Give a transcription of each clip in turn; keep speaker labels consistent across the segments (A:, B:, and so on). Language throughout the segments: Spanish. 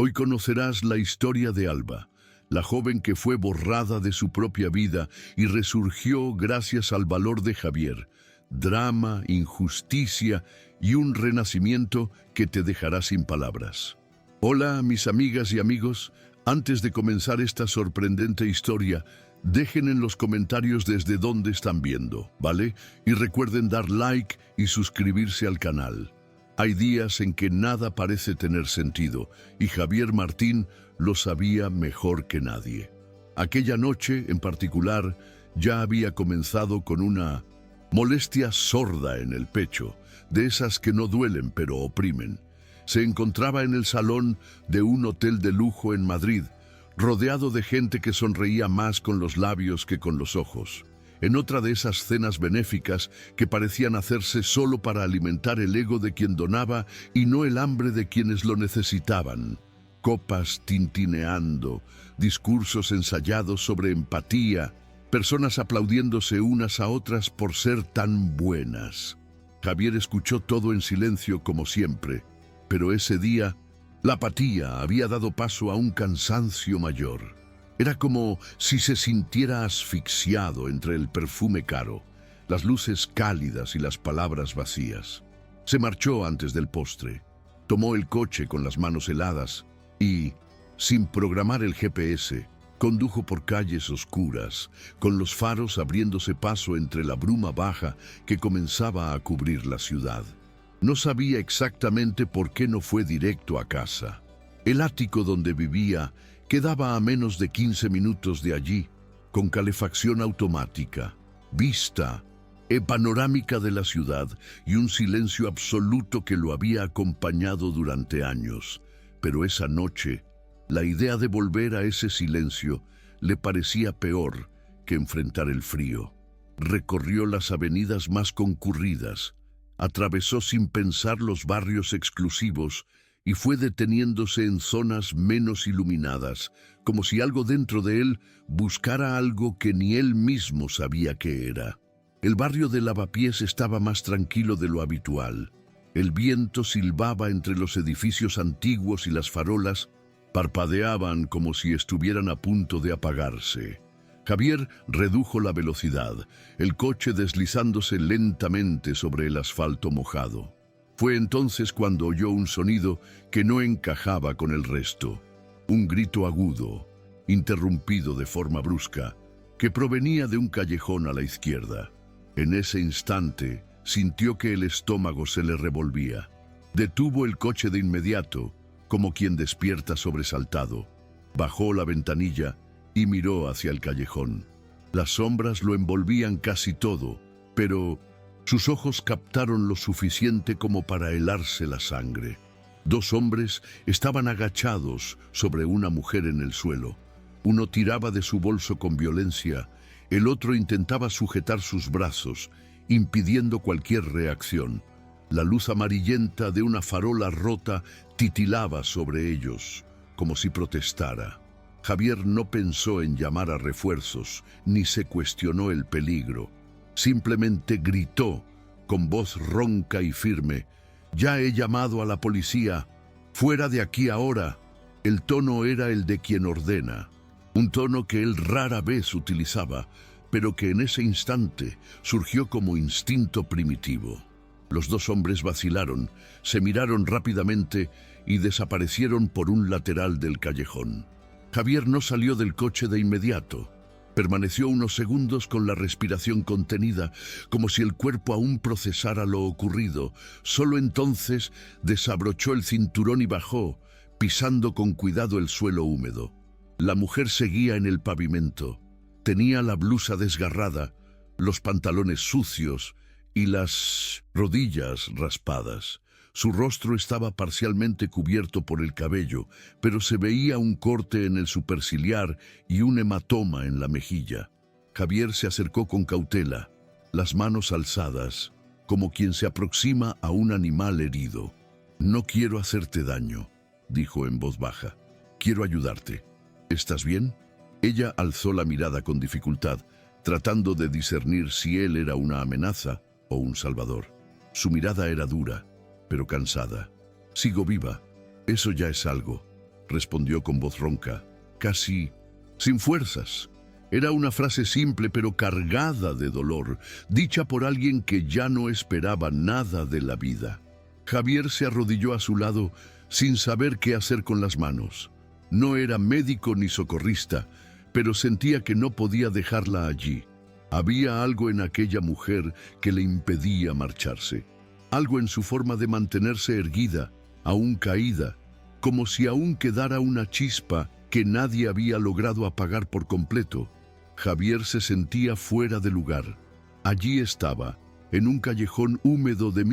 A: Hoy conocerás la historia de Alba, la joven que fue borrada de su propia vida y resurgió gracias al valor de Javier. Drama, injusticia y un renacimiento que te dejará sin palabras. Hola, mis amigas y amigos. Antes de comenzar esta sorprendente historia, dejen en los comentarios desde dónde están viendo, ¿vale? Y recuerden dar like y suscribirse al canal. Hay días en que nada parece tener sentido, y Javier Martín lo sabía mejor que nadie. Aquella noche, en particular, ya había comenzado con una molestia sorda en el pecho, de esas que no duelen pero oprimen. Se encontraba en el salón de un hotel de lujo en Madrid, rodeado de gente que sonreía más con los labios que con los ojos. En otra de esas cenas benéficas que parecían hacerse solo para alimentar el ego de quien donaba y no el hambre de quienes lo necesitaban. Copas tintineando, discursos ensayados sobre empatía, personas aplaudiéndose unas a otras por ser tan buenas. Javier escuchó todo en silencio como siempre, pero ese día la apatía había dado paso a un cansancio mayor. Era como si se sintiera asfixiado entre el perfume caro, las luces cálidas y las palabras vacías. Se marchó antes del postre, tomó el coche con las manos heladas y, sin programar el GPS, condujo por calles oscuras, con los faros abriéndose paso entre la bruma baja que comenzaba a cubrir la ciudad. No sabía exactamente por qué no fue directo a casa. El ático donde vivía quedaba a menos de 15 minutos de allí, con calefacción automática, vista panorámica de la ciudad y un silencio absoluto que lo había acompañado durante años. Pero esa noche, la idea de volver a ese silencio le parecía peor que enfrentar el frío. Recorrió las avenidas más concurridas, atravesó sin pensar los barrios exclusivos y fue deteniéndose en zonas menos iluminadas, como si algo dentro de él buscara algo que ni él mismo sabía qué era. El barrio de Lavapiés estaba más tranquilo de lo habitual. El viento silbaba entre los edificios antiguos y las farolas parpadeaban como si estuvieran a punto de apagarse. Javier redujo la velocidad, el coche deslizándose lentamente sobre el asfalto mojado. Fue entonces cuando oyó un sonido que no encajaba con el resto. Un grito agudo, interrumpido de forma brusca, que provenía de un callejón a la izquierda. En ese instante, sintió que el estómago se le revolvía. Detuvo el coche de inmediato, como quien despierta sobresaltado. Bajó la ventanilla y miró hacia el callejón. Las sombras lo envolvían casi todo, pero sus ojos captaron lo suficiente como para helarse la sangre. Dos hombres estaban agachados sobre una mujer en el suelo. Uno tiraba de su bolso con violencia, el otro intentaba sujetar sus brazos, impidiendo cualquier reacción. La luz amarillenta de una farola rota titilaba sobre ellos, como si protestara. Javier no pensó en llamar a refuerzos, ni se cuestionó el peligro. Simplemente gritó, con voz ronca y firme: «Ya he llamado a la policía. Fuera de aquí ahora». El tono era el de quien ordena, un tono que él rara vez utilizaba, pero que en ese instante surgió como instinto primitivo. Los dos hombres vacilaron, se miraron rápidamente y desaparecieron por un lateral del callejón. Javier no salió del coche de inmediato. Permaneció unos segundos con la respiración contenida, como si el cuerpo aún procesara lo ocurrido. Solo entonces desabrochó el cinturón y bajó, pisando con cuidado el suelo húmedo. La mujer seguía en el pavimento. Tenía la blusa desgarrada, los pantalones sucios y las rodillas raspadas. Su rostro estaba parcialmente cubierto por el cabello, pero se veía un corte en el superciliar y un hematoma en la mejilla. Javier se acercó con cautela, las manos alzadas, como quien se aproxima a un animal herido. «No quiero hacerte daño», dijo en voz baja. «Quiero ayudarte. ¿Estás bien?» Ella alzó la mirada con dificultad, tratando de discernir si él era una amenaza o un salvador. Su mirada era dura, pero cansada. «Sigo viva. Eso ya es algo». respondió con voz ronca, casi sin fuerzas. Era una frase simple pero cargada de dolor, dicha por alguien que ya no esperaba nada de la vida. Javier se arrodilló a su lado sin saber qué hacer con las manos. No era médico ni socorrista, pero sentía que no podía dejarla allí. Había algo en aquella mujer que le impedía marcharse. Algo en su forma de mantenerse erguida, aún caída, como si aún quedara una chispa que nadie había logrado apagar por completo. Javier se sentía fuera de lugar. Allí estaba, en un callejón húmedo de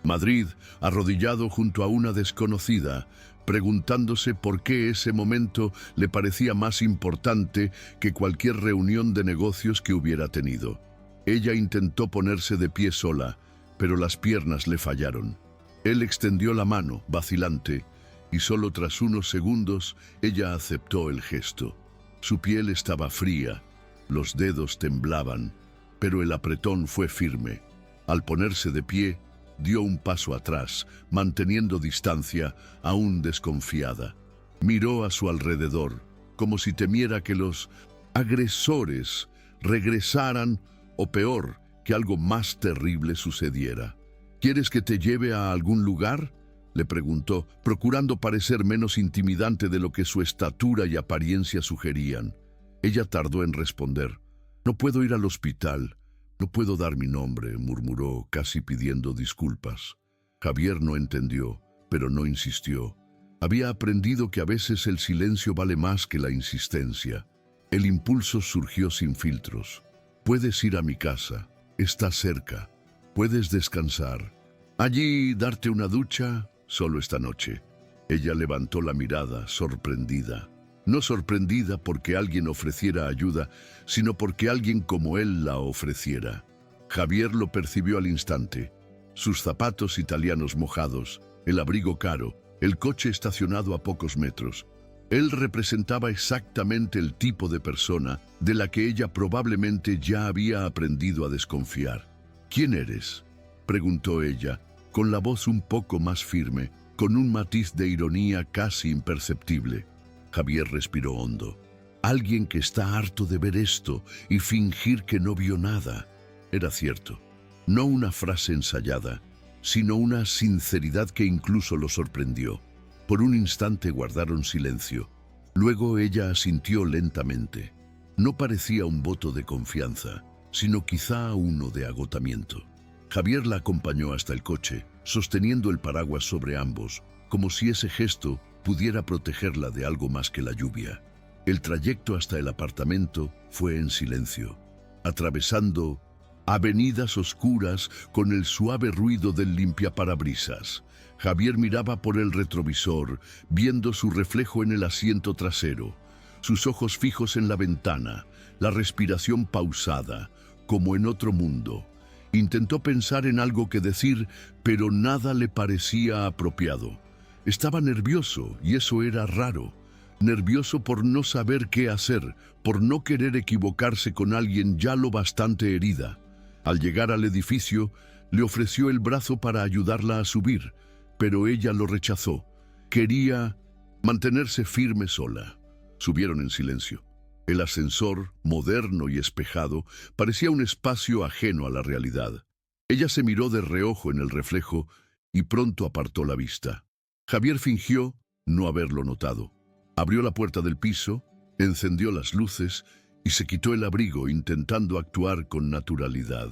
A: Madrid, arrodillado junto a una desconocida, preguntándose por qué ese momento le parecía más importante que cualquier reunión de negocios que hubiera tenido. Ella intentó ponerse de pie sola, pero las piernas le fallaron. Él extendió la mano, vacilante, y solo tras unos segundos ella aceptó el gesto. Su piel estaba fría, los dedos temblaban, pero el apretón fue firme. Al ponerse de pie, dio un paso atrás, manteniendo distancia, aún desconfiada. Miró a su alrededor, como si temiera que los agresores regresaran o peor, que algo más terrible sucediera. ¿Quieres que te lleve a algún lugar?, le preguntó, procurando parecer menos intimidante de lo que su estatura y apariencia sugerían. Ella tardó en responder. «No puedo ir al hospital. No puedo dar mi nombre», murmuró, casi pidiendo disculpas. Javier no entendió, pero no insistió. Había aprendido que a veces el silencio vale más que la insistencia. El impulso surgió sin filtros. «Puedes ir a mi casa. Está cerca. Puedes descansar. Allí darte una ducha, solo esta noche». Ella levantó la mirada, sorprendida. No sorprendida porque alguien ofreciera ayuda, sino porque alguien como él la ofreciera. Javier lo percibió al instante. Sus zapatos italianos mojados, el abrigo caro, el coche estacionado a pocos metros. Él representaba exactamente el tipo de persona de la que ella probablemente ya había aprendido a desconfiar. «¿Quién eres?», preguntó ella, con la voz un poco más firme, con un matiz de ironía casi imperceptible. Javier respiró hondo. Alguien que está harto de ver esto y fingir que no vio nada. Era cierto. No una frase ensayada, sino una sinceridad que incluso lo sorprendió. Por un instante guardaron silencio. Luego ella asintió lentamente. No parecía un voto de confianza, sino quizá uno de agotamiento. Javier la acompañó hasta el coche, sosteniendo el paraguas sobre ambos, como si ese gesto pudiera protegerla de algo más que la lluvia. El trayecto hasta el apartamento fue en silencio, atravesando avenidas oscuras con el suave ruido del limpiaparabrisas. Javier miraba por el retrovisor, viendo su reflejo en el asiento trasero, sus ojos fijos en la ventana, la respiración pausada, como en otro mundo. Intentó pensar en algo que decir, pero nada le parecía apropiado. Estaba nervioso, y eso era raro. Nervioso por no saber qué hacer, por no querer equivocarse con alguien ya lo bastante herida. Al llegar al edificio, le ofreció el brazo para ayudarla a subir, pero ella lo rechazó. Quería mantenerse firme sola. Subieron en silencio. El ascensor, moderno y espejado, parecía un espacio ajeno a la realidad. Ella se miró de reojo en el reflejo y pronto apartó la vista. Javier fingió no haberlo notado. Abrió la puerta del piso, encendió las luces y se quitó el abrigo intentando actuar con naturalidad.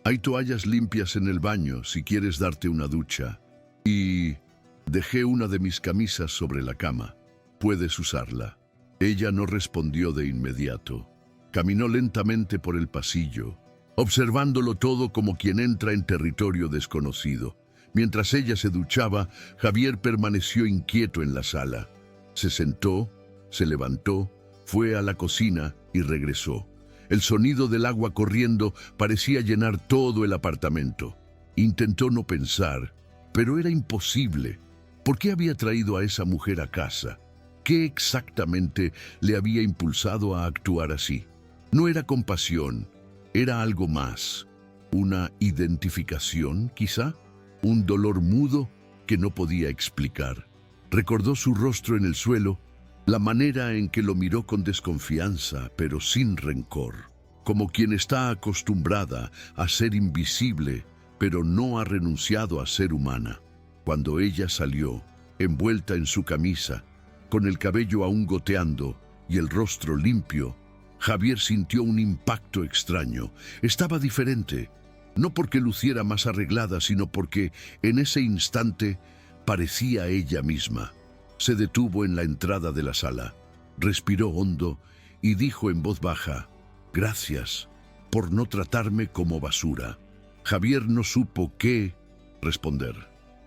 A: «Hay toallas limpias en el baño si quieres darte una ducha. Y dejé una de mis camisas sobre la cama. Puedes usarla». Ella no respondió de inmediato. Caminó lentamente por el pasillo, observándolo todo como quien entra en territorio desconocido. Mientras ella se duchaba, Javier permaneció inquieto en la sala. Se sentó, se levantó, fue a la cocina y regresó. El sonido del agua corriendo parecía llenar todo el apartamento. Intentó no pensar, pero era imposible. ¿Por qué había traído a esa mujer a casa? ¿Qué exactamente le había impulsado a actuar así? No era compasión, era algo más. ¿Una identificación, quizá? ¿Un dolor mudo que no podía explicar? Recordó su rostro en el suelo, la manera en que lo miró con desconfianza, pero sin rencor, como quien está acostumbrada a ser invisible, pero no ha renunciado a ser humana. Cuando ella salió, envuelta en su camisa, con el cabello aún goteando y el rostro limpio, Javier sintió un impacto extraño. Estaba diferente, no porque luciera más arreglada, sino porque en ese instante parecía ella misma. Se detuvo en la entrada de la sala, respiró hondo y dijo en voz baja: «Gracias por no tratarme como basura». Javier no supo qué responder.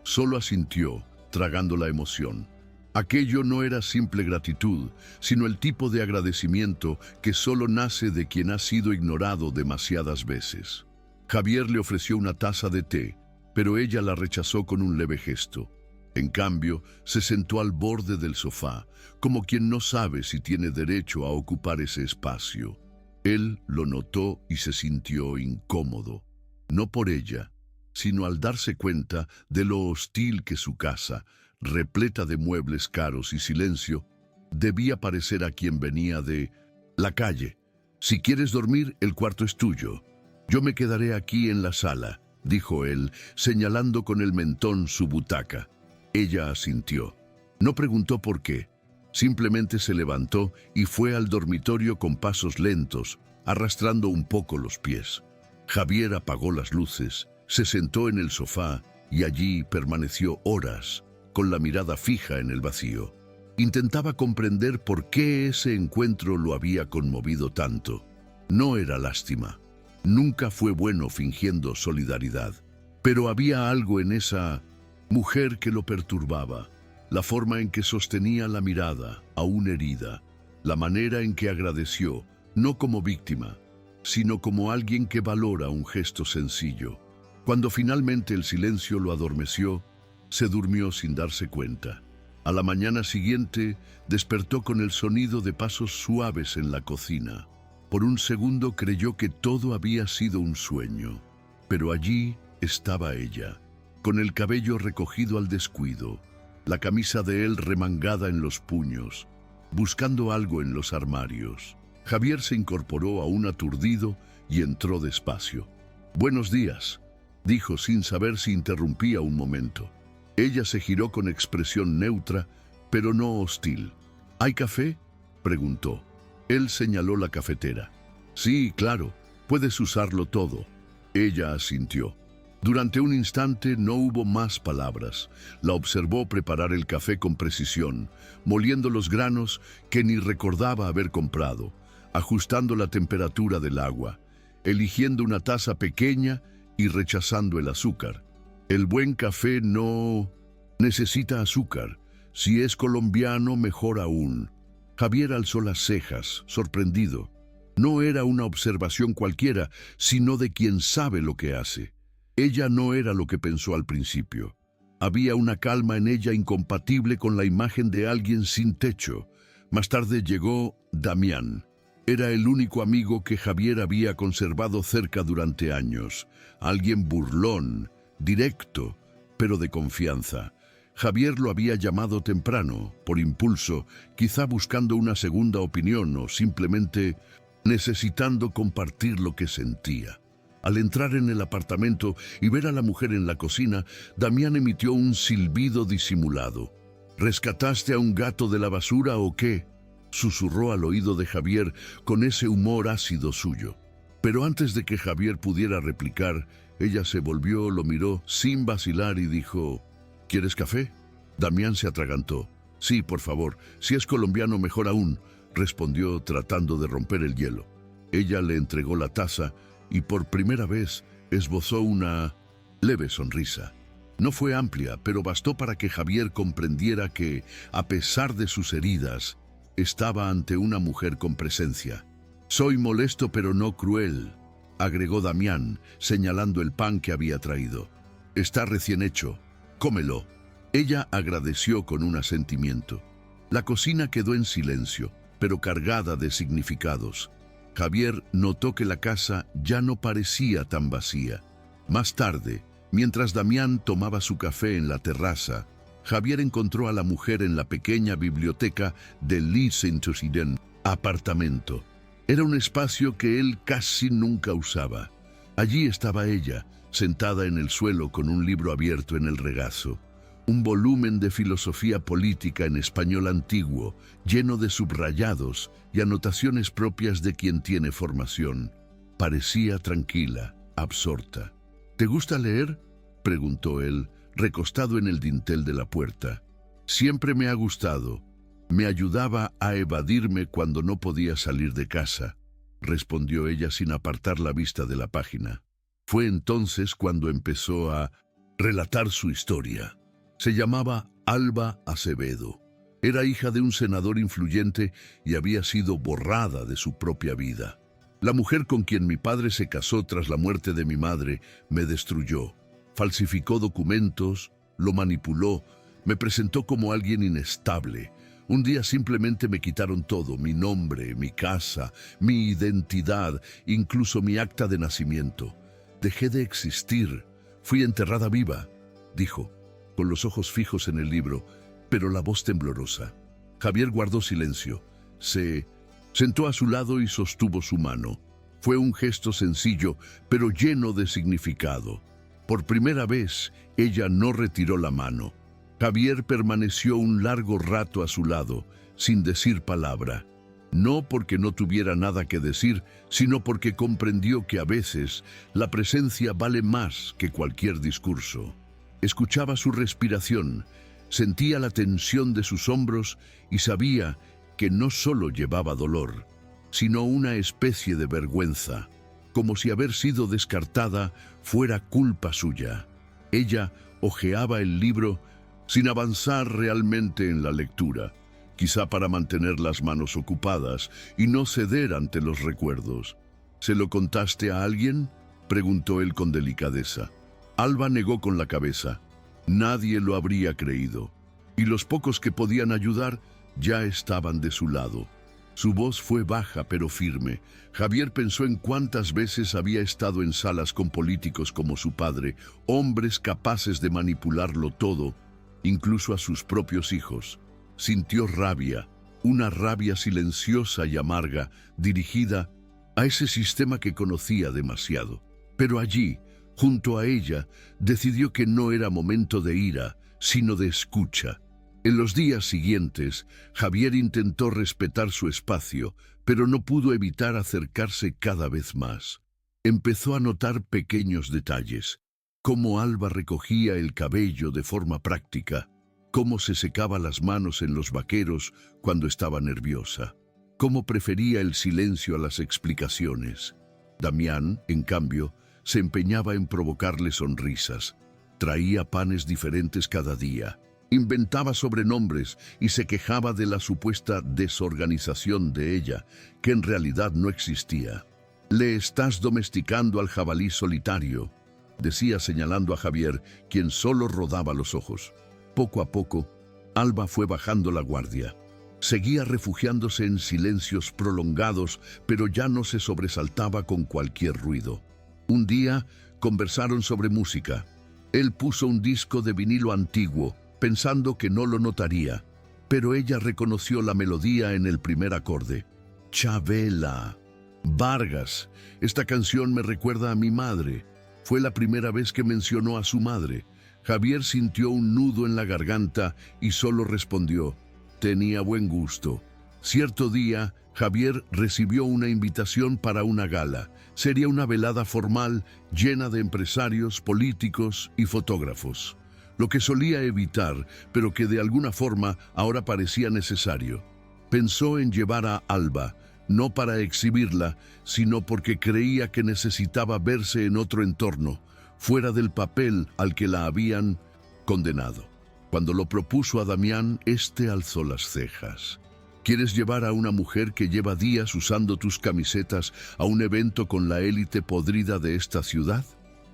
A: Solo asintió, tragando la emoción. Aquello no era simple gratitud, sino el tipo de agradecimiento que solo nace de quien ha sido ignorado demasiadas veces. Javier le ofreció una taza de té, pero ella la rechazó con un leve gesto. En cambio, se sentó al borde del sofá, como quien no sabe si tiene derecho a ocupar ese espacio. Él lo notó y se sintió incómodo, no por ella, sino al darse cuenta de lo hostil que su casa, repleta de muebles caros y silencio, debía parecer a quien venía de la calle. «Si quieres dormir, el cuarto es tuyo. Yo me quedaré aquí en la sala», dijo él, señalando con el mentón su butaca. Ella asintió. No preguntó por qué. Simplemente se levantó y fue al dormitorio con pasos lentos, arrastrando un poco los pies. Javier apagó las luces, se sentó en el sofá y allí permaneció horas, con la mirada fija en el vacío. Intentaba comprender por qué ese encuentro lo había conmovido tanto. No era lástima. Nunca fue bueno fingiendo solidaridad. Pero había algo en esa mujer que lo perturbaba. La forma en que sostenía la mirada, aún herida. La manera en que agradeció, no como víctima, sino como alguien que valora un gesto sencillo. Cuando finalmente el silencio lo adormeció, se durmió sin darse cuenta. A la mañana siguiente, despertó con el sonido de pasos suaves en la cocina. Por un segundo creyó que todo había sido un sueño, pero allí estaba ella, con el cabello recogido al descuido, la camisa de él remangada en los puños, buscando algo en los armarios. Javier se incorporó aún aturdido y entró despacio. «Buenos días», dijo sin saber si interrumpía un momento. Ella se giró con expresión neutra, pero no hostil. «¿Hay café?», preguntó. Él señaló la cafetera. «Sí, claro, puedes usarlo todo». Ella asintió. Durante un instante no hubo más palabras. La observó preparar el café con precisión, moliendo los granos que ni recordaba haber comprado, ajustando la temperatura del agua, eligiendo una taza pequeña y rechazando el azúcar. El buen café no necesita azúcar. Si es colombiano, mejor aún. Javier alzó las cejas, sorprendido. No era una observación cualquiera, sino de quien sabe lo que hace. Ella no era lo que pensó al principio. Había una calma en ella incompatible con la imagen de alguien sin techo. Más tarde llegó Damián. Era el único amigo que Javier había conservado cerca durante años. Alguien burlón, directo, pero de confianza. Javier lo había llamado temprano, por impulso, quizá buscando una segunda opinión o simplemente necesitando compartir lo que sentía. Al entrar en el apartamento y ver a la mujer en la cocina, Damián emitió un silbido disimulado. «¿Rescataste a un gato de la basura o qué?», susurró al oído de Javier con ese humor ácido suyo. Pero antes de que Javier pudiera replicar, ella se volvió, lo miró sin vacilar y dijo: «¿Quieres café?». Damián se atragantó. «Sí, por favor. Si es colombiano, mejor aún», respondió tratando de romper el hielo. Ella le entregó la taza y por primera vez esbozó una leve sonrisa. No fue amplia, pero bastó para que Javier comprendiera que, a pesar de sus heridas, estaba ante una mujer con presencia. «Soy molesto pero no cruel», agregó Damián, señalando el pan que había traído. «Está recién hecho. Cómelo». Ella agradeció con un asentimiento. La cocina quedó en silencio, pero cargada de significados. Javier notó que la casa ya no parecía tan vacía. Más tarde, mientras Damián tomaba su café en la terraza, Javier encontró a la mujer en la pequeña biblioteca del Liechtenstein apartamento. Era un espacio que él casi nunca usaba. Allí estaba ella, sentada en el suelo con un libro abierto en el regazo. Un volumen de filosofía política en español antiguo, lleno de subrayados y anotaciones propias de quien tiene formación. Parecía tranquila, absorta. ¿Te gusta leer?, preguntó él, recostado en el dintel de la puerta. Siempre me ha gustado. Me ayudaba a evadirme cuando no podía salir de casa, respondió ella sin apartar la vista de la página. Fue entonces cuando empezó a relatar su historia. Se llamaba Alba Acevedo. Era hija de un senador influyente y había sido borrada de su propia vida. La mujer con quien mi padre se casó tras la muerte de mi madre me destruyó. Falsificó documentos, lo manipuló, me presentó como alguien inestable. Un día simplemente me quitaron todo, mi nombre, mi casa, mi identidad, incluso mi acta de nacimiento. Dejé de existir. Fui enterrada viva, dijo, con los ojos fijos en el libro, pero la voz temblorosa. Javier guardó silencio. Se sentó a su lado y sostuvo su mano. Fue un gesto sencillo, pero lleno de significado. Por primera vez, ella no retiró la mano. Javier permaneció un largo rato a su lado, sin decir palabra. No porque no tuviera nada que decir, sino porque comprendió que a veces la presencia vale más que cualquier discurso. Escuchaba su respiración, sentía la tensión de sus hombros y sabía que no solo llevaba dolor, sino una especie de vergüenza, como si haber sido descartada fuera culpa suya. Ella hojeaba el libro sin avanzar realmente en la lectura, quizá para mantener las manos ocupadas y no ceder ante los recuerdos. ¿Se lo contaste a alguien?, preguntó él con delicadeza. Alba negó con la cabeza. Nadie lo habría creído, y los pocos que podían ayudar ya estaban de su lado. Su voz fue baja pero firme. Javier pensó en cuántas veces había estado en salas con políticos como su padre, hombres capaces de manipularlo todo, incluso a sus propios hijos. Sintió rabia, una rabia silenciosa y amarga, dirigida a ese sistema que conocía demasiado. Pero allí, junto a ella, decidió que no era momento de ira, sino de escucha. En los días siguientes, Javier intentó respetar su espacio, pero no pudo evitar acercarse cada vez más. Empezó a notar pequeños detalles, cómo Alba recogía el cabello de forma práctica, cómo se secaba las manos en los vaqueros cuando estaba nerviosa, cómo prefería el silencio a las explicaciones. Damián, en cambio, se empeñaba en provocarle sonrisas. Traía panes diferentes cada día. Inventaba sobrenombres y se quejaba de la supuesta desorganización de ella, que en realidad no existía. «Le estás domesticando al jabalí solitario», decía señalando a Javier, quien solo rodaba los ojos. Poco a poco, Alba fue bajando la guardia. Seguía refugiándose en silencios prolongados, pero ya no se sobresaltaba con cualquier ruido. Un día conversaron sobre música. Él puso un disco de vinilo antiguo, pensando que no lo notaría, pero ella reconoció la melodía en el primer acorde. Chavela. Vargas. Esta canción me recuerda a mi madre. Fue la primera vez que mencionó a su madre. Javier sintió un nudo en la garganta y solo respondió: tenía buen gusto. Cierto día, Javier recibió una invitación para una gala. Sería una velada formal llena de empresarios, políticos y fotógrafos. Lo que solía evitar, pero que de alguna forma ahora parecía necesario. Pensó en llevar a Alba, no para exhibirla, sino porque creía que necesitaba verse en otro entorno, fuera del papel al que la habían condenado. Cuando lo propuso a Damián, éste alzó las cejas. ¿Quieres llevar a una mujer que lleva días usando tus camisetas a un evento con la élite podrida de esta ciudad?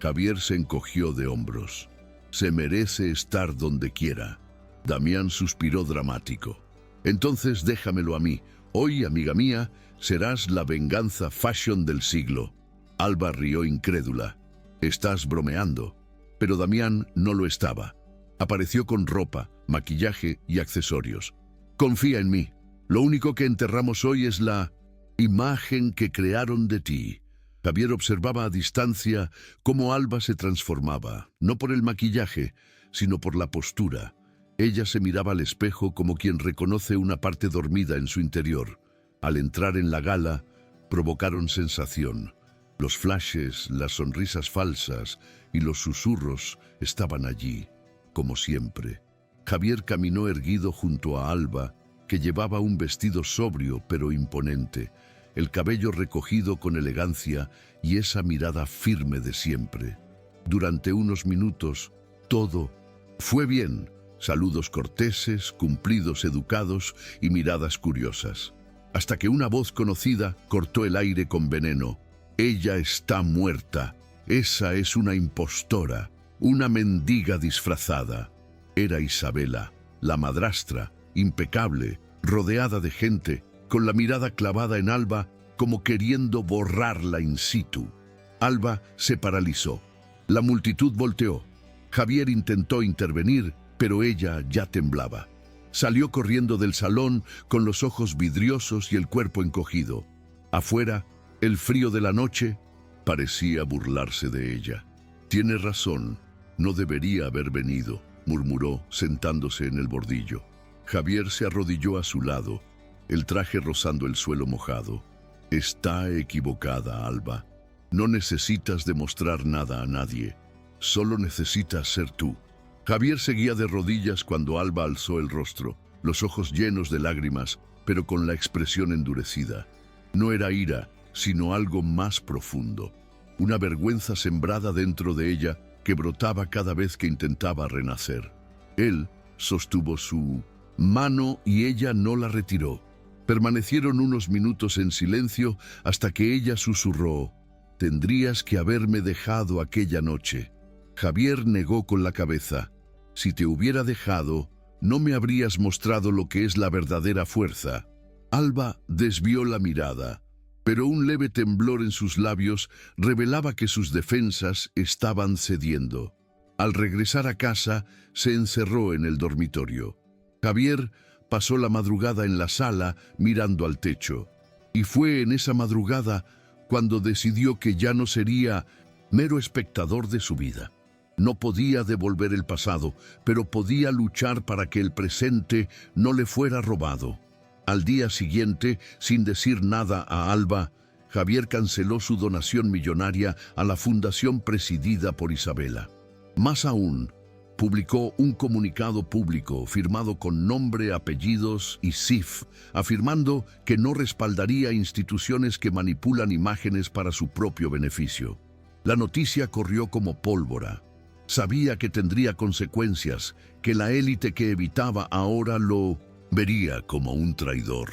A: Javier se encogió de hombros. Se merece estar donde quiera. Damián suspiró dramático. Entonces déjamelo a mí. Hoy, amiga mía, serás la venganza fashion del siglo. Alba rió incrédula. Estás bromeando. Pero Damián no lo estaba. Apareció con ropa, maquillaje y accesorios. Confía en mí. Lo único que enterramos hoy es la imagen que crearon de ti. Javier observaba a distancia cómo Alba se transformaba, no por el maquillaje, sino por la postura. Ella se miraba al espejo como quien reconoce una parte dormida en su interior. Al entrar en la gala, provocaron sensación. Los flashes, las sonrisas falsas y los susurros estaban allí, como siempre. Javier caminó erguido junto a Alba, que llevaba un vestido sobrio pero imponente, el cabello recogido con elegancia y esa mirada firme de siempre. Durante unos minutos, todo fue bien. Saludos corteses, cumplidos educados y miradas curiosas. Hasta que una voz conocida cortó el aire con veneno. Ella está muerta. Esa es una impostora, una mendiga disfrazada. Era Isabela, la madrastra, impecable, rodeada de gente, con la mirada clavada en Alba, como queriendo borrarla in situ. Alba se paralizó. La multitud volteó. Javier intentó intervenir, pero ella ya temblaba. Salió corriendo del salón con los ojos vidriosos y el cuerpo encogido. Afuera, el frío de la noche parecía burlarse de ella. «Tiene razón, no debería haber venido», murmuró, sentándose en el bordillo. Javier se arrodilló a su lado, el traje rozando el suelo mojado. «Está equivocada, Alba. No necesitas demostrar nada a nadie. Solo necesitas ser tú». Javier seguía de rodillas cuando Alba alzó el rostro, los ojos llenos de lágrimas, pero con la expresión endurecida. No era ira, sino algo más profundo. Una vergüenza sembrada dentro de ella que brotaba cada vez que intentaba renacer. Él sostuvo su mano y ella no la retiró. Permanecieron unos minutos en silencio hasta que ella susurró: «Tendrías que haberme dejado aquella noche». Javier negó con la cabeza. «Si te hubiera dejado, no me habrías mostrado lo que es la verdadera fuerza». Alba desvió la mirada, pero un leve temblor en sus labios revelaba que sus defensas estaban cediendo. Al regresar a casa, se encerró en el dormitorio. Javier pasó la madrugada en la sala mirando al techo. Y fue en esa madrugada cuando decidió que ya no sería mero espectador de su vida. No podía devolver el pasado, pero podía luchar para que el presente no le fuera robado. Al día siguiente, sin decir nada a Alba, Javier canceló su donación millonaria a la fundación presidida por Isabela. Más aún, publicó un comunicado público firmado con nombre, apellidos y CIF, afirmando que no respaldaría instituciones que manipulan imágenes para su propio beneficio. La noticia corrió como pólvora. Sabía que tendría consecuencias, que la élite que evitaba ahora lo vería como un traidor.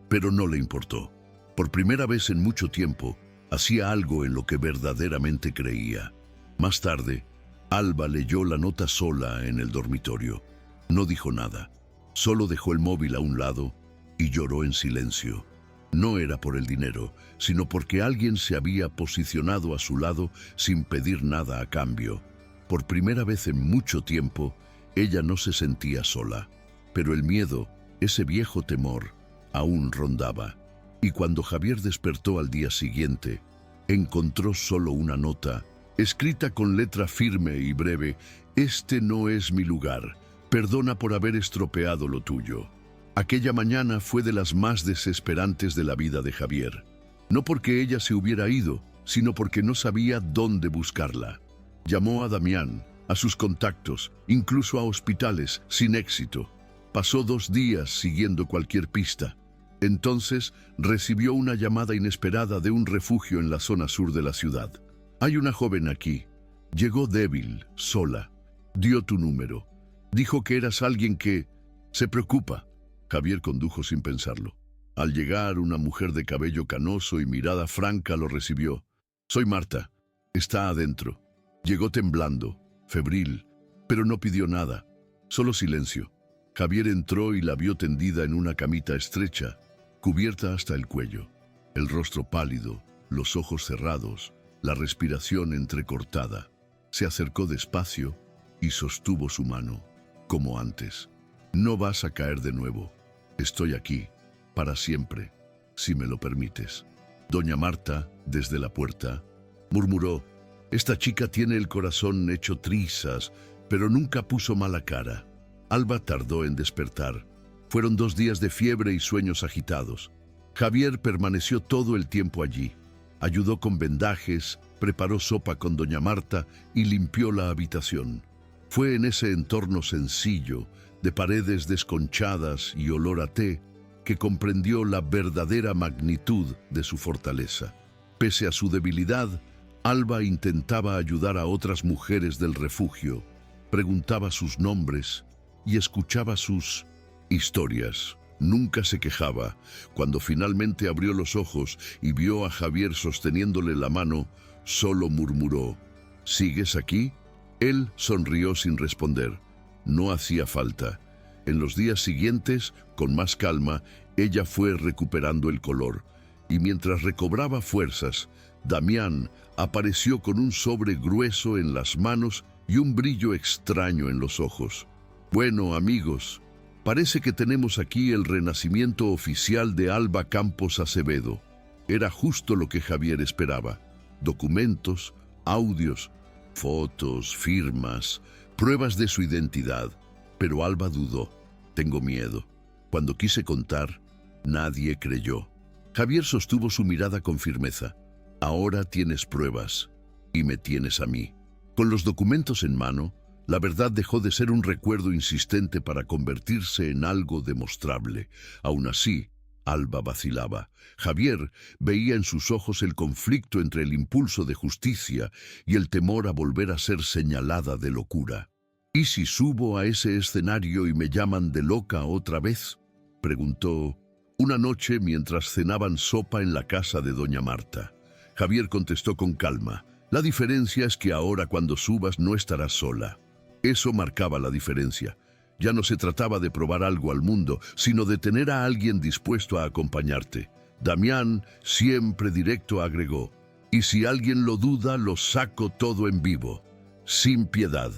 A: Pero no le importó. Por primera vez en mucho tiempo, hacía algo en lo que verdaderamente creía. Más tarde, Alba leyó la nota sola en el dormitorio. No dijo nada, solo dejó el móvil a un lado y lloró en silencio. No era por el dinero, sino porque alguien se había posicionado a su lado sin pedir nada a cambio. Por primera vez en mucho tiempo, ella no se sentía sola, pero el miedo, ese viejo temor, aún rondaba. Y cuando Javier despertó al día siguiente, encontró solo una nota, escrita con letra firme y breve: «Este no es mi lugar. Perdona por haber estropeado lo tuyo». Aquella mañana fue de las más desesperantes de la vida de Javier. No porque ella se hubiera ido, sino porque no sabía dónde buscarla. Llamó a Damián, a sus contactos, incluso a hospitales, sin éxito. Pasó 2 días siguiendo cualquier pista. Entonces recibió una llamada inesperada de un refugio en la zona sur de la ciudad. «Hay una joven aquí. Llegó débil, sola. Dio tu número. Dijo que eras alguien que se preocupa». Javier condujo sin pensarlo. Al llegar, una mujer de cabello canoso y mirada franca lo recibió. «Soy Marta. Está adentro». Llegó temblando, febril, pero no pidió nada, solo silencio. Javier entró y la vio tendida en una camita estrecha, cubierta hasta el cuello. El rostro pálido, los ojos cerrados, la respiración entrecortada. Se acercó despacio y sostuvo su mano. como antes. No vas a caer de nuevo. Estoy aquí, para siempre, si me lo permites. Doña Marta, desde la puerta, murmuró: esta chica tiene el corazón hecho trizas, pero nunca puso mala cara. Alba tardó en despertar. Fueron 2 días de fiebre y sueños agitados. Javier permaneció todo el tiempo allí. Ayudó con vendajes, preparó sopa con doña Marta y limpió la habitación. Fue en ese entorno sencillo, de paredes desconchadas y olor a té, que comprendió la verdadera magnitud de su fortaleza. Pese a su debilidad, Alba intentaba ayudar a otras mujeres del refugio, preguntaba sus nombres y escuchaba sus historias. Nunca se quejaba. Cuando finalmente abrió los ojos y vio a Javier sosteniéndole la mano, solo murmuró: ¿sigues aquí? Él sonrió sin responder. No hacía falta. En los días siguientes, con más calma, ella fue recuperando el color, y mientras recobraba fuerzas, Damián apareció con un sobre grueso en las manos y un brillo extraño en los ojos. Bueno, amigos, parece que tenemos aquí el renacimiento oficial de Alba Campos Acevedo. Era justo lo que Javier esperaba. Documentos, audios, fotos, firmas, pruebas de su identidad. Pero Alba dudó. Tengo miedo. Cuando quise contar, nadie creyó. Javier sostuvo su mirada con firmeza. Ahora tienes pruebas, y me tienes a mí. Con los documentos en mano, la verdad dejó de ser un recuerdo insistente para convertirse en algo demostrable. Aún así, Alba vacilaba. Javier veía en sus ojos el conflicto entre el impulso de justicia y el temor a volver a ser señalada de locura. ¿Y si subo a ese escenario y me llaman de loca otra vez?, preguntó una noche mientras cenaban sopa en la casa de doña Marta. Javier contestó con calma: la diferencia es que ahora cuando subas no estarás sola. Eso marcaba la diferencia. Ya no se trataba de probar algo al mundo, sino de tener a alguien dispuesto a acompañarte. Damián, siempre directo, agregó: y si alguien lo duda, lo saco todo en vivo, sin piedad.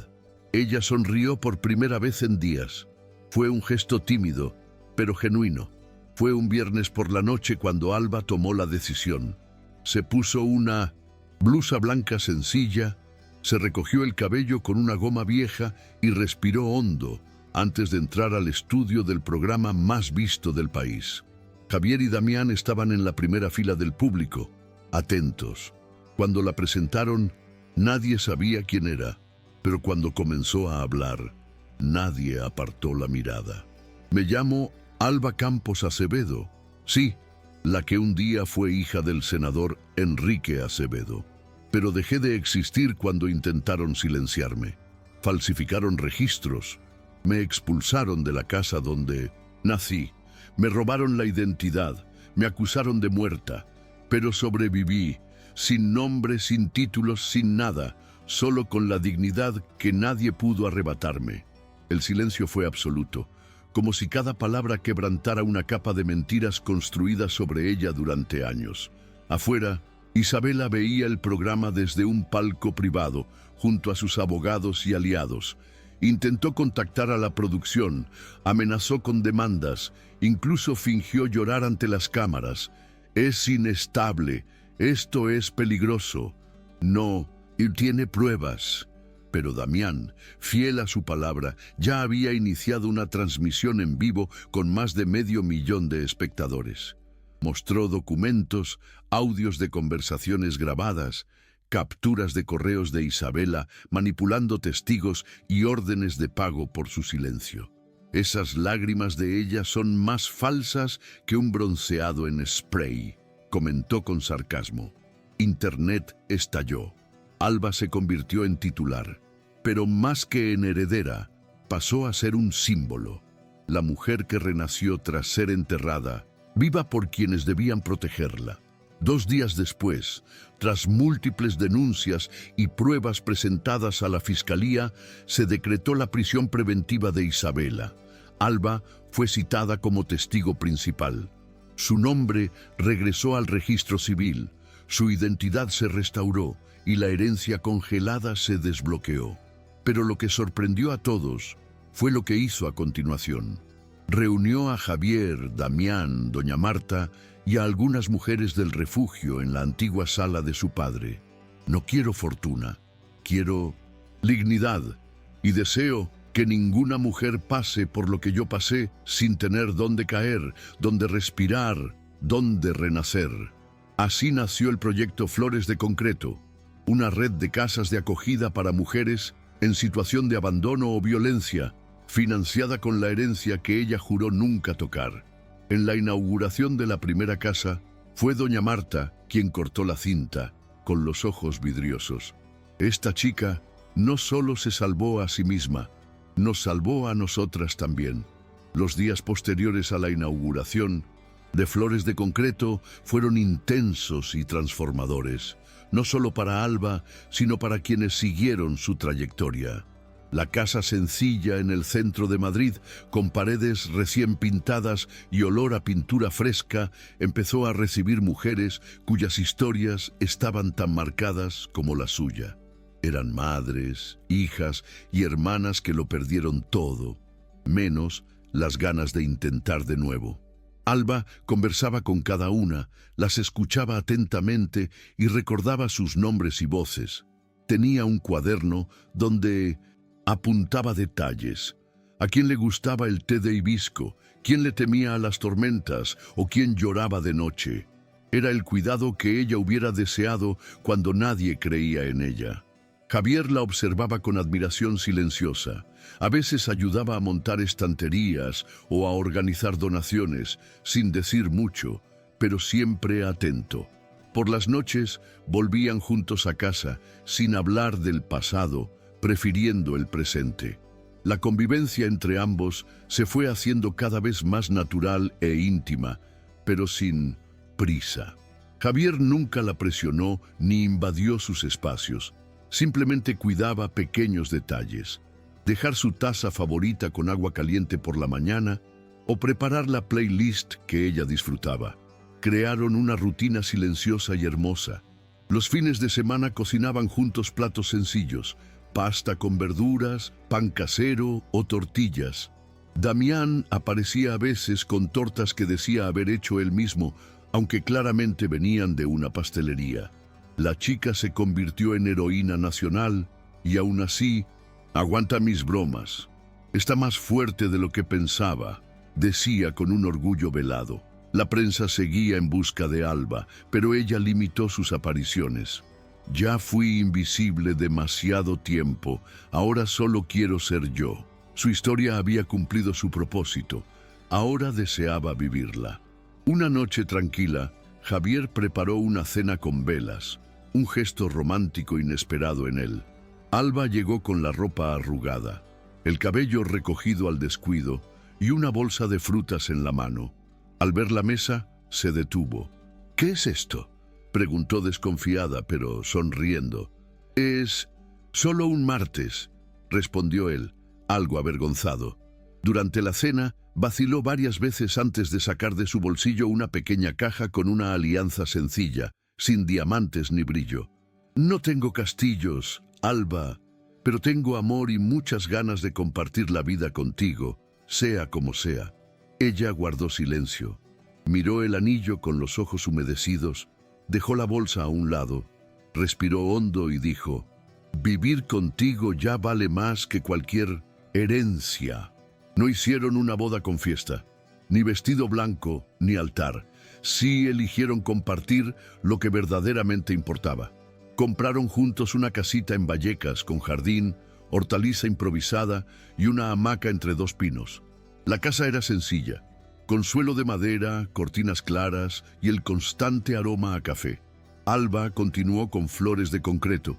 A: Ella sonrió por primera vez en días. Fue un gesto tímido, pero genuino. Fue un viernes por la noche cuando Alba tomó la decisión. Se puso una blusa blanca sencilla, se recogió el cabello con una goma vieja y respiró hondo antes de entrar al estudio del programa más visto del país. Javier y Damián estaban en la primera fila del público, atentos. Cuando la presentaron, nadie sabía quién era, pero cuando comenzó a hablar, nadie apartó la mirada. Me llamo Alba Campos Acevedo. Sí, la que un día fue hija del senador Enrique Acevedo. Pero dejé de existir cuando intentaron silenciarme. Falsificaron registros. Me expulsaron de la casa donde nací. Me robaron la identidad. Me acusaron de muerta. Pero sobreviví, sin nombre, sin títulos, sin nada, solo con la dignidad que nadie pudo arrebatarme. El silencio fue absoluto, como si cada palabra quebrantara una capa de mentiras construidas sobre ella durante años. Afuera, Isabela veía el programa desde un palco privado, junto a sus abogados y aliados. Intentó contactar a la producción, amenazó con demandas, incluso fingió llorar ante las cámaras. Es inestable, esto es peligroso. No, y tiene pruebas. Pero Damián, fiel a su palabra, ya había iniciado una transmisión en vivo con más de 500.000 de espectadores. Mostró documentos, audios de conversaciones grabadas, capturas de correos de Isabela, manipulando testigos y órdenes de pago por su silencio. Esas lágrimas de ella son más falsas que un bronceado en spray, comentó con sarcasmo. Internet estalló. Alba se convirtió en titular, pero más que en heredera, pasó a ser un símbolo. La mujer que renació tras ser enterrada, viva por quienes debían protegerla. 2 días después, tras múltiples denuncias y pruebas presentadas a la Fiscalía, se decretó la prisión preventiva de Isabela. Alba fue citada como testigo principal. Su nombre regresó al registro civil, su identidad se restauró y la herencia congelada se desbloqueó. Pero lo que sorprendió a todos fue lo que hizo a continuación. Reunió a Javier, Damián, doña Marta y a algunas mujeres del refugio en la antigua sala de su padre. No quiero fortuna, quiero dignidad y deseo que ninguna mujer pase por lo que yo pasé sin tener dónde caer, dónde respirar, dónde renacer. Así nació el proyecto Flores de Concreto, una red de casas de acogida para mujeres en situación de abandono o violencia, financiada con la herencia que ella juró nunca tocar. En la inauguración de la primera casa, fue doña Marta quien cortó la cinta, con los ojos vidriosos. Esta chica no solo se salvó a sí misma, nos salvó a nosotras también. Los días posteriores a la inauguración de Flores de Concreto fueron intensos y transformadores, no solo para Alba, sino para quienes siguieron su trayectoria. La casa sencilla en el centro de Madrid, con paredes recién pintadas y olor a pintura fresca, empezó a recibir mujeres cuyas historias estaban tan marcadas como la suya. Eran madres, hijas y hermanas que lo perdieron todo, menos las ganas de intentar de nuevo. Alba conversaba con cada una, las escuchaba atentamente y recordaba sus nombres y voces. Tenía un cuaderno donde apuntaba detalles. A quién le gustaba el té de hibisco, quién le temía a las tormentas o quién lloraba de noche. Era el cuidado que ella hubiera deseado cuando nadie creía en ella. Javier la observaba con admiración silenciosa. A veces ayudaba a montar estanterías o a organizar donaciones, sin decir mucho, pero siempre atento. Por las noches volvían juntos a casa, sin hablar del pasado, prefiriendo el presente. La convivencia entre ambos se fue haciendo cada vez más natural e íntima, pero sin prisa. Javier nunca la presionó ni invadió sus espacios. Simplemente cuidaba pequeños detalles. Dejar su taza favorita con agua caliente por la mañana o preparar la playlist que ella disfrutaba. Crearon una rutina silenciosa y hermosa. Los fines de semana cocinaban juntos platos sencillos, pasta con verduras, pan casero o tortillas. Damián aparecía a veces con tortas que decía haber hecho él mismo, aunque claramente venían de una pastelería. La chica se convirtió en heroína nacional y aún así, aguanta mis bromas. Está más fuerte de lo que pensaba, decía con un orgullo velado. La prensa seguía en busca de Alba, pero ella limitó sus apariciones. Ya fui invisible demasiado tiempo, ahora solo quiero ser yo. Su historia había cumplido su propósito, ahora deseaba vivirla. Una noche tranquila, Javier preparó una cena con velas, un gesto romántico inesperado en él. Alba llegó con la ropa arrugada, el cabello recogido al descuido y una bolsa de frutas en la mano. Al ver la mesa, se detuvo. «¿Qué es esto?», preguntó desconfiada, pero sonriendo. «Es solo un martes», respondió él, algo avergonzado. Durante la cena, vaciló varias veces antes de sacar de su bolsillo una pequeña caja con una alianza sencilla, sin diamantes ni brillo. «No tengo castillos, Alba, pero tengo amor y muchas ganas de compartir la vida contigo, sea como sea». Ella guardó silencio. Miró el anillo con los ojos humedecidos, dejó la bolsa a un lado, respiró hondo y dijo: «Vivir contigo ya vale más que cualquier herencia». No hicieron una boda con fiesta, ni vestido blanco, ni altar. Sí eligieron compartir lo que verdaderamente importaba. Compraron juntos una casita en Vallecas con jardín, hortaliza improvisada y una hamaca entre dos pinos. La casa era sencilla, con suelo de madera, cortinas claras y el constante aroma a café. Alba continuó con Flores de Concreto,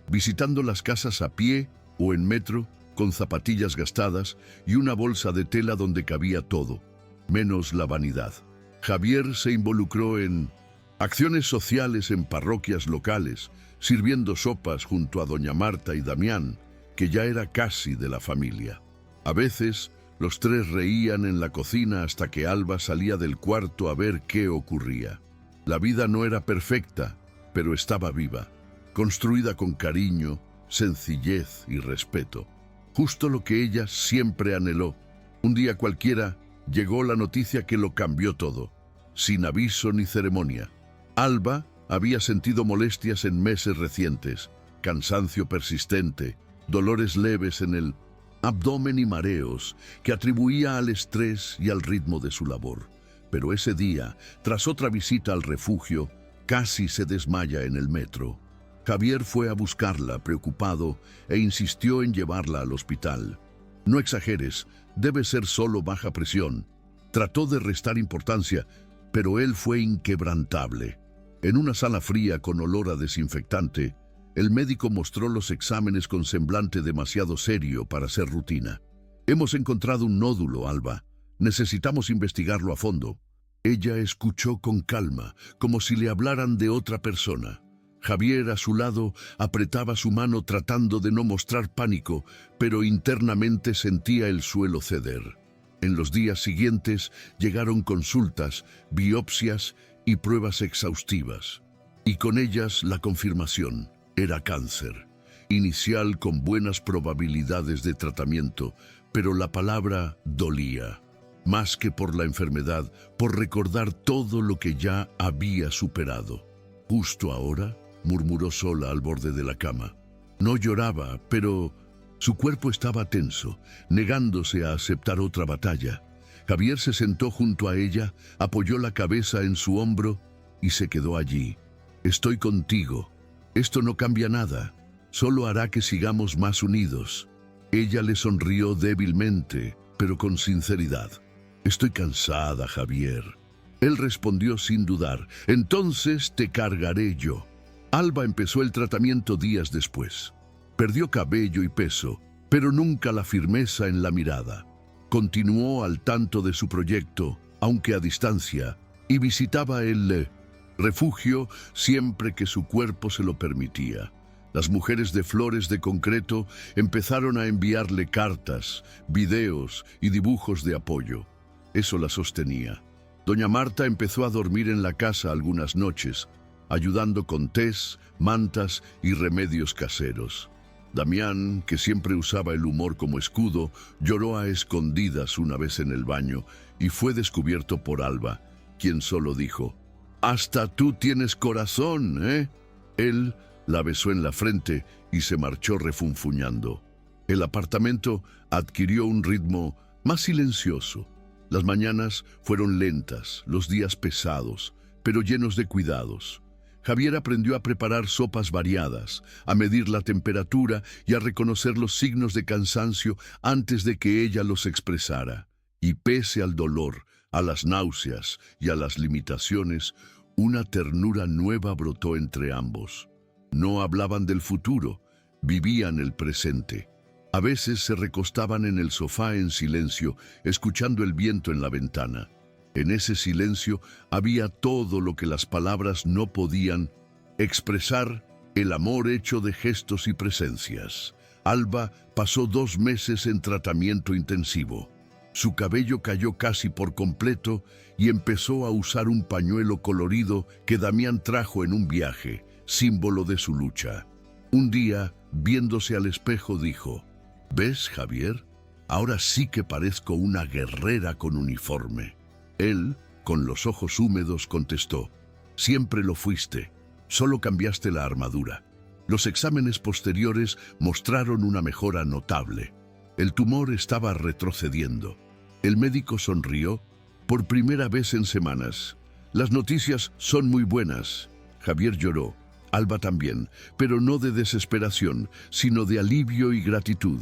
A: visitando las casas a pie o en metro, con zapatillas gastadas y una bolsa de tela donde cabía todo, menos la vanidad. Javier se involucró en acciones sociales en parroquias locales, sirviendo sopas junto a doña Marta y Damián, que ya era casi de la familia. A veces, los tres reían en la cocina hasta que Alba salía del cuarto a ver qué ocurría. La vida no era perfecta, pero estaba viva, construida con cariño, sencillez y respeto. justo lo que ella siempre anheló. Un día cualquiera llegó la noticia que lo cambió todo, sin aviso ni ceremonia. Alba había sentido molestias en meses recientes, cansancio persistente, dolores leves en el abdomen y mareos que atribuía al estrés y al ritmo de su labor. Pero ese día, tras otra visita al refugio, casi se desmaya en el metro. Javier fue a buscarla, preocupado, e insistió en llevarla al hospital. No exageres, debe ser solo baja presión. Trató de restar importancia, pero él fue inquebrantable. En una sala fría con olor a desinfectante, el médico mostró los exámenes con semblante demasiado serio para ser rutina. Hemos encontrado un nódulo, Alba. Necesitamos investigarlo a fondo. Ella escuchó con calma, como si le hablaran de otra persona. Javier, a su lado, apretaba su mano tratando de no mostrar pánico, pero internamente sentía el suelo ceder. En los días siguientes llegaron consultas, biopsias y pruebas exhaustivas. Y con ellas la confirmación. Era cáncer, inicial con buenas probabilidades de tratamiento, pero la palabra dolía, más que por la enfermedad, por recordar todo lo que ya había superado. Justo ahora, murmuró sola al borde de la cama. No lloraba, pero su cuerpo estaba tenso, negándose a aceptar otra batalla. Javier se sentó junto a ella, apoyó la cabeza en su hombro y se quedó allí. Estoy contigo. Esto no cambia nada, solo hará que sigamos más unidos. Ella le sonrió débilmente, pero con sinceridad. Estoy cansada, Javier. Él respondió sin dudar. Entonces te cargaré yo. Alba empezó el tratamiento días después. Perdió cabello y peso, pero nunca la firmeza en la mirada. Continuó al tanto de su proyecto, aunque a distancia, y visitaba el refugio siempre que su cuerpo se lo permitía. Las mujeres de Flores de Concreto empezaron a enviarle cartas, videos y dibujos de apoyo. Eso la sostenía. Doña Marta empezó a dormir en la casa algunas noches, ayudando con tés, mantas y remedios caseros. Damián, que siempre usaba el humor como escudo, lloró a escondidas una vez en el baño y fue descubierto por Alba, quien solo dijo: «Hasta tú tienes corazón, ¿eh?». Él la besó en la frente y se marchó refunfuñando. El apartamento adquirió un ritmo más silencioso. Las mañanas fueron lentas, los días pesados, pero llenos de cuidados. Javier aprendió a preparar sopas variadas, a medir la temperatura y a reconocer los signos de cansancio antes de que ella los expresara. Y pese al dolor, a las náuseas y a las limitaciones, una ternura nueva brotó entre ambos. No hablaban del futuro, vivían el presente. A veces se recostaban en el sofá en silencio, escuchando el viento en la ventana. En ese silencio había todo lo que las palabras no podían expresar, el amor hecho de gestos y presencias. Alba pasó 2 meses en tratamiento intensivo. Su cabello cayó casi por completo y empezó a usar un pañuelo colorido que Damián trajo en un viaje, símbolo de su lucha. Un día, viéndose al espejo, dijo: «¿Ves, Javier? Ahora sí que parezco una guerrera con uniforme». Él, con los ojos húmedos, contestó: «Siempre lo fuiste, solo cambiaste la armadura». Los exámenes posteriores mostraron una mejora notable. El tumor estaba retrocediendo. El médico sonrió por primera vez en semanas. «Las noticias son muy buenas». Javier lloró, Alba también, pero no de desesperación, sino de alivio y gratitud.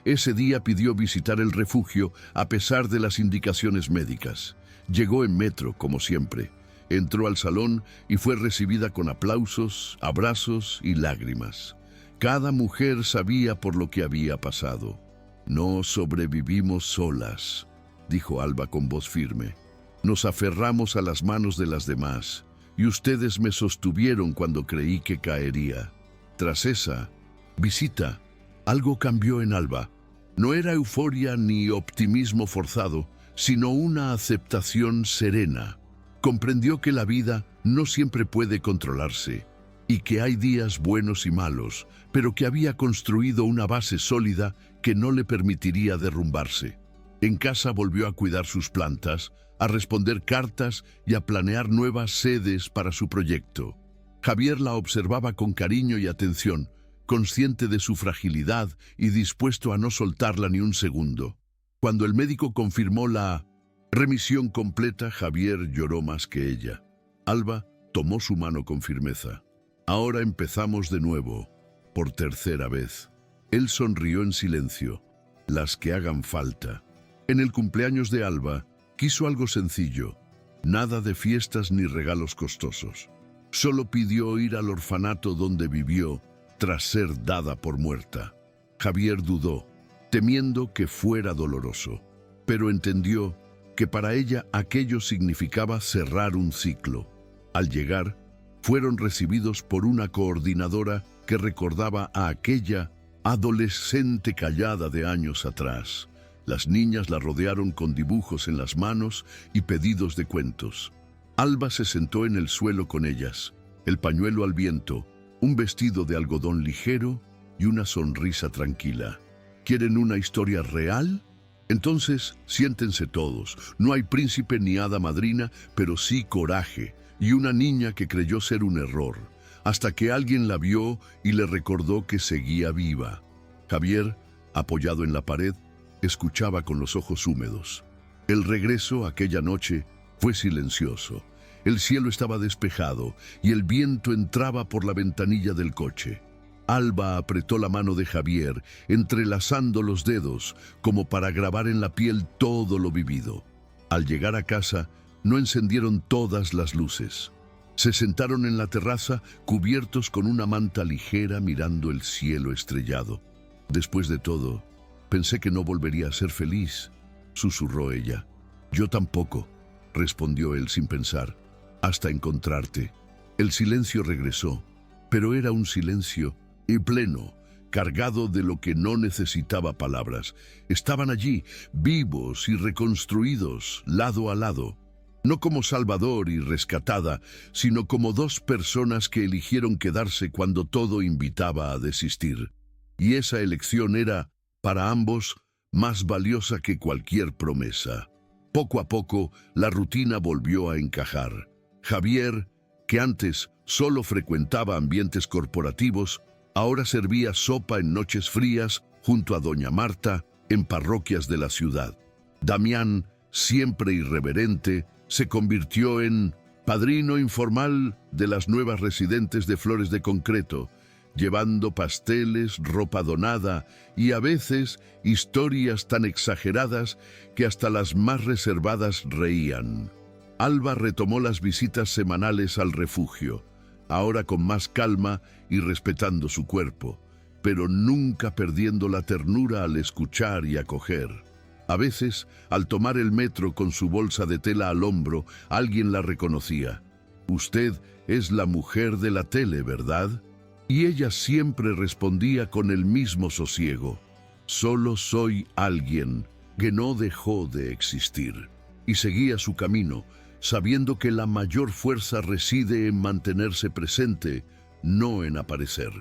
A: Ese día pidió visitar el refugio a pesar de las indicaciones médicas. Llegó en metro, como siempre. Entró al salón y fue recibida con aplausos, abrazos y lágrimas. Cada mujer sabía por lo que había pasado. «No sobrevivimos solas», dijo Alba con voz firme. «Nos aferramos a las manos de las demás, y ustedes me sostuvieron cuando creí que caería». Tras esa visita, algo cambió en Alba. No era euforia ni optimismo forzado, sino una aceptación serena. Comprendió que la vida no siempre puede controlarse, y que hay días buenos y malos, pero que había construido una base sólida que no le permitiría derrumbarse. En casa volvió a cuidar sus plantas, a responder cartas y a planear nuevas sedes para su proyecto. Javier la observaba con cariño y atención, consciente de su fragilidad y dispuesto a no soltarla ni un segundo. Cuando el médico confirmó la remisión completa, Javier lloró más que ella. Alba tomó su mano con firmeza. Ahora empezamos de nuevo, por tercera vez. Él sonrió en silencio. Las que hagan falta. En el cumpleaños de Alba, quiso algo sencillo. Nada de fiestas ni regalos costosos. Solo pidió ir al orfanato donde vivió, tras ser dada por muerta. Javier dudó, temiendo que fuera doloroso, pero entendió que para ella aquello significaba cerrar un ciclo. Al llegar, fueron recibidos por una coordinadora que recordaba a aquella adolescente callada de años atrás. Las niñas la rodearon con dibujos en las manos y pedidos de cuentos. Alba se sentó en el suelo con ellas, el pañuelo al viento, un vestido de algodón ligero y una sonrisa tranquila. ¿Quieren una historia real? Entonces, siéntense todos. No hay príncipe ni hada madrina, pero sí coraje y una niña que creyó ser un error, hasta que alguien la vio y le recordó que seguía viva. Javier, apoyado en la pared, escuchaba con los ojos húmedos. El regreso aquella noche fue silencioso. El cielo estaba despejado y el viento entraba por la ventanilla del coche. Alba apretó la mano de Javier, entrelazando los dedos, como para grabar en la piel todo lo vivido. Al llegar a casa, no encendieron todas las luces. Se sentaron en la terraza, cubiertos con una manta ligera, mirando el cielo estrellado. Después de todo, pensé que no volvería a ser feliz, susurró ella. Yo tampoco, respondió él sin pensar, hasta encontrarte. El silencio regresó, pero era un silencio y pleno, cargado de lo que no necesitaba palabras. Estaban allí, vivos y reconstruidos, lado a lado. No como salvador y rescatada, sino como dos personas que eligieron quedarse cuando todo invitaba a desistir. Y esa elección era, para ambos, más valiosa que cualquier promesa. Poco a poco, la rutina volvió a encajar. Javier, que antes solo frecuentaba ambientes corporativos, ahora servía sopa en noches frías junto a doña Marta en parroquias de la ciudad. Damián, siempre irreverente, se convirtió en padrino informal de las nuevas residentes de Flores de Concreto, llevando pasteles, ropa donada y a veces historias tan exageradas que hasta las más reservadas reían. Alba retomó las visitas semanales al refugio, ahora con más calma y respetando su cuerpo, pero nunca perdiendo la ternura al escuchar y acoger. A veces, al tomar el metro con su bolsa de tela al hombro, alguien la reconocía. «Usted es la mujer de la tele, ¿verdad?». Y ella siempre respondía con el mismo sosiego. «Solo soy alguien que no dejó de existir». Y seguía su camino, sabiendo que la mayor fuerza reside en mantenerse presente, no en aparecer.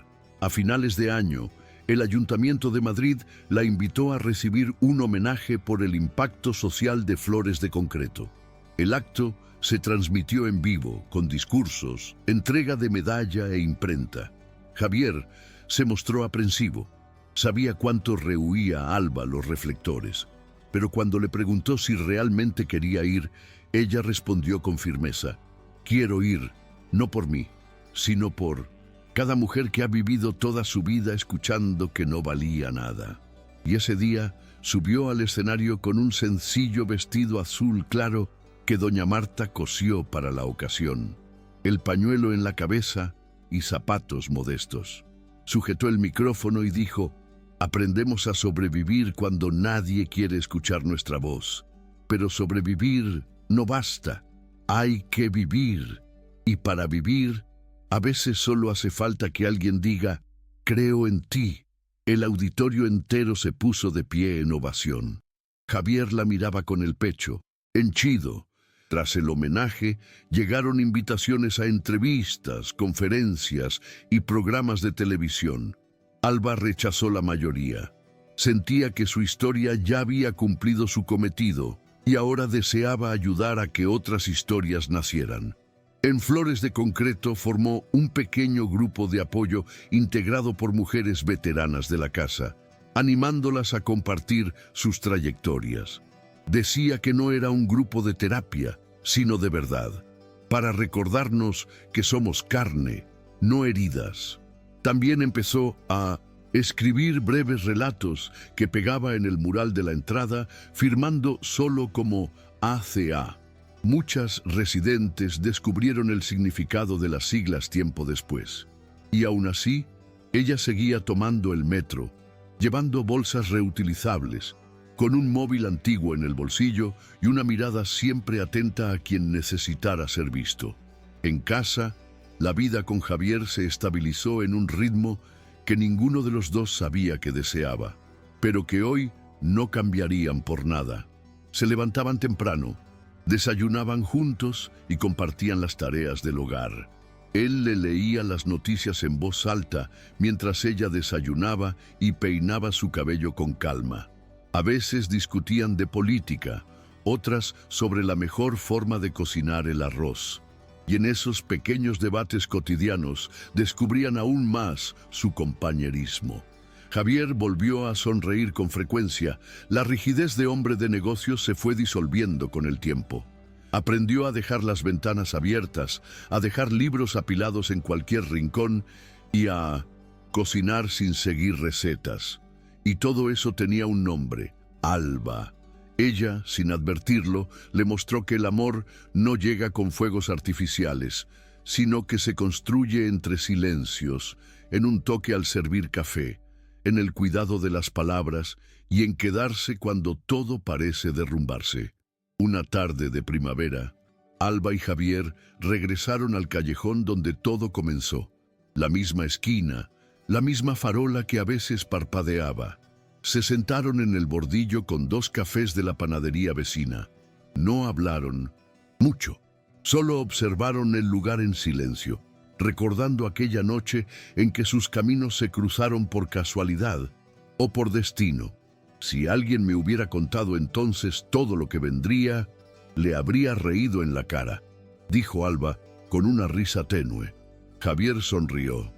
A: A finales de año, el Ayuntamiento de Madrid la invitó a recibir un homenaje por el impacto social de Flores de Concreto. El acto se transmitió en vivo, con discursos, entrega de medalla e imprenta. Javier se mostró aprensivo. Sabía cuánto rehuía a Alba los reflectores, pero cuando le preguntó si realmente quería ir, ella respondió con firmeza: «Quiero ir, no por mí, sino por cada mujer que ha vivido toda su vida escuchando que no valía nada». Y ese día subió al escenario con un sencillo vestido azul claro que doña Marta cosió para la ocasión, el pañuelo en la cabeza y zapatos modestos. Sujetó el micrófono y dijo: «Aprendemos a sobrevivir cuando nadie quiere escuchar nuestra voz. Pero sobrevivir no basta, hay que vivir. Y para vivir, a veces solo hace falta que alguien diga: creo en ti». El auditorio entero se puso de pie en ovación. Javier la miraba con el pecho henchido, Tras el homenaje, llegaron invitaciones a entrevistas, conferencias y programas de televisión. Alba rechazó la mayoría. Sentía que su historia ya había cumplido su cometido y ahora deseaba ayudar a que otras historias nacieran. En Flores de Concreto formó un pequeño grupo de apoyo integrado por mujeres veteranas de la casa, animándolas a compartir sus trayectorias. Decía que no era un grupo de terapia, sino de verdad, para recordarnos que somos carne, no heridas. También empezó a escribir breves relatos que pegaba en el mural de la entrada, firmando solo como ACA. Muchas residentes descubrieron el significado de las siglas tiempo después. Y aún así, ella seguía tomando el metro, llevando bolsas reutilizables, con un móvil antiguo en el bolsillo y una mirada siempre atenta a quien necesitara ser visto. En casa, la vida con Javier se estabilizó en un ritmo que ninguno de los dos sabía que deseaba, pero que hoy no cambiarían por nada. Se levantaban temprano, desayunaban juntos y compartían las tareas del hogar. Él le leía las noticias en voz alta mientras ella desayunaba y peinaba su cabello con calma. A veces discutían de política, otras sobre la mejor forma de cocinar el arroz. Y en esos pequeños debates cotidianos descubrían aún más su compañerismo. Javier volvió a sonreír con frecuencia. La rigidez de hombre de negocios se fue disolviendo con el tiempo. Aprendió a dejar las ventanas abiertas, a dejar libros apilados en cualquier rincón y a cocinar sin seguir recetas. Y todo eso tenía un nombre: Alba. Ella, sin advertirlo, le mostró que el amor no llega con fuegos artificiales, sino que se construye entre silencios, en un toque al servir café, en el cuidado de las palabras y en quedarse cuando todo parece derrumbarse. Una tarde de primavera, Alba y Javier regresaron al callejón donde todo comenzó. La misma esquina, la misma farola que a veces parpadeaba. Se sentaron en el bordillo con 2 cafés de la panadería vecina. No hablaron mucho, solo observaron el lugar en silencio, recordando aquella noche en que sus caminos se cruzaron por casualidad o por destino. Si alguien me hubiera contado entonces todo lo que vendría, le habría reído en la cara, dijo Alba con una risa tenue. Javier sonrió.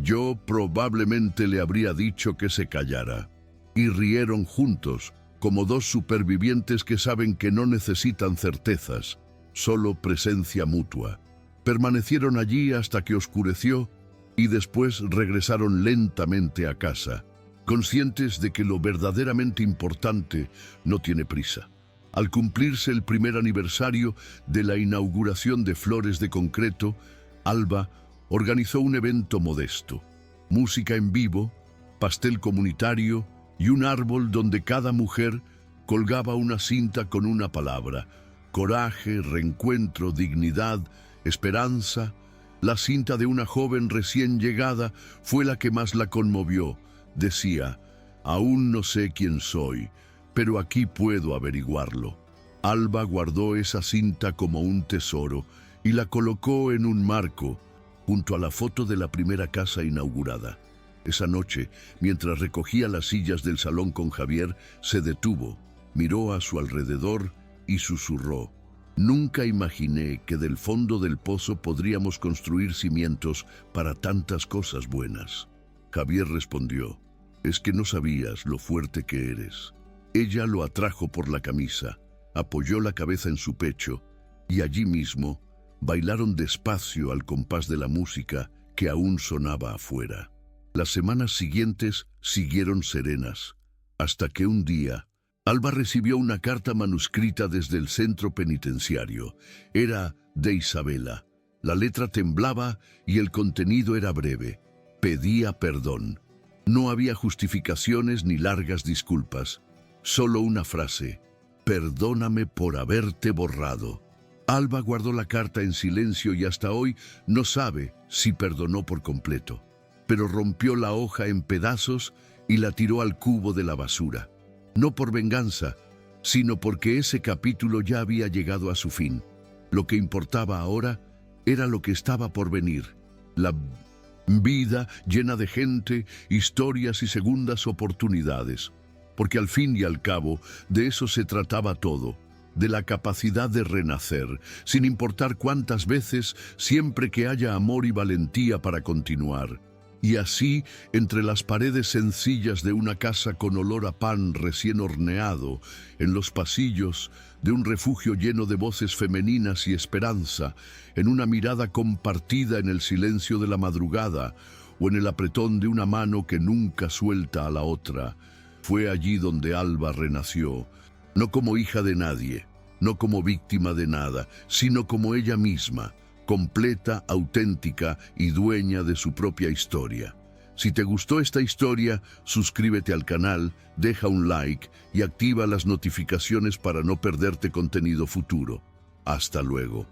A: Yo probablemente le habría dicho que se callara. Y rieron juntos, como 2 supervivientes que saben que no necesitan certezas, solo presencia mutua. Permanecieron allí hasta que oscureció y después regresaron lentamente a casa, conscientes de que lo verdaderamente importante no tiene prisa. Al cumplirse el primer aniversario de la inauguración de Flores de Concreto, Alba organizó un evento modesto: música en vivo, pastel comunitario y un árbol donde cada mujer colgaba una cinta con una palabra: coraje, reencuentro, dignidad, esperanza. La cinta de una joven recién llegada fue la que más la conmovió. Decía: aún no sé quién soy, pero aquí puedo averiguarlo. Alba guardó esa cinta como un tesoro y la colocó en un marco junto a la foto de la primera casa inaugurada. Esa noche, mientras recogía las sillas del salón con Javier, se detuvo, miró a su alrededor y susurró: nunca imaginé que del fondo del pozo podríamos construir cimientos para tantas cosas buenas. Javier respondió: es que no sabías lo fuerte que eres. Ella lo atrajo por la camisa, apoyó la cabeza en su pecho y allí mismo bailaron despacio al compás de la música que aún sonaba afuera. Las semanas siguientes siguieron serenas, hasta que un día Alba recibió una carta manuscrita desde el centro penitenciario. Era de Isabela. La letra temblaba y el contenido era breve. Pedía perdón. No había justificaciones ni largas disculpas. Solo una frase: perdóname por haberte borrado. Alba guardó la carta en silencio y hasta hoy no sabe si perdonó por completo. Pero rompió la hoja en pedazos y la tiró al cubo de la basura. No por venganza, sino porque ese capítulo ya había llegado a su fin. Lo que importaba ahora era lo que estaba por venir. La vida llena de gente, historias y segundas oportunidades. Porque al fin y al cabo, de eso se trataba todo. De la capacidad de renacer, sin importar cuántas veces, siempre que haya amor y valentía para continuar. Y así, entre las paredes sencillas de una casa con olor a pan recién horneado, en los pasillos de un refugio lleno de voces femeninas y esperanza, en una mirada compartida en el silencio de la madrugada o en el apretón de una mano que nunca suelta a la otra, fue allí donde Alba renació, no como hija de nadie, no como víctima de nada, sino como ella misma, completa, auténtica y dueña de su propia historia. Si te gustó esta historia, suscríbete al canal, deja un like y activa las notificaciones para no perderte contenido futuro. Hasta luego.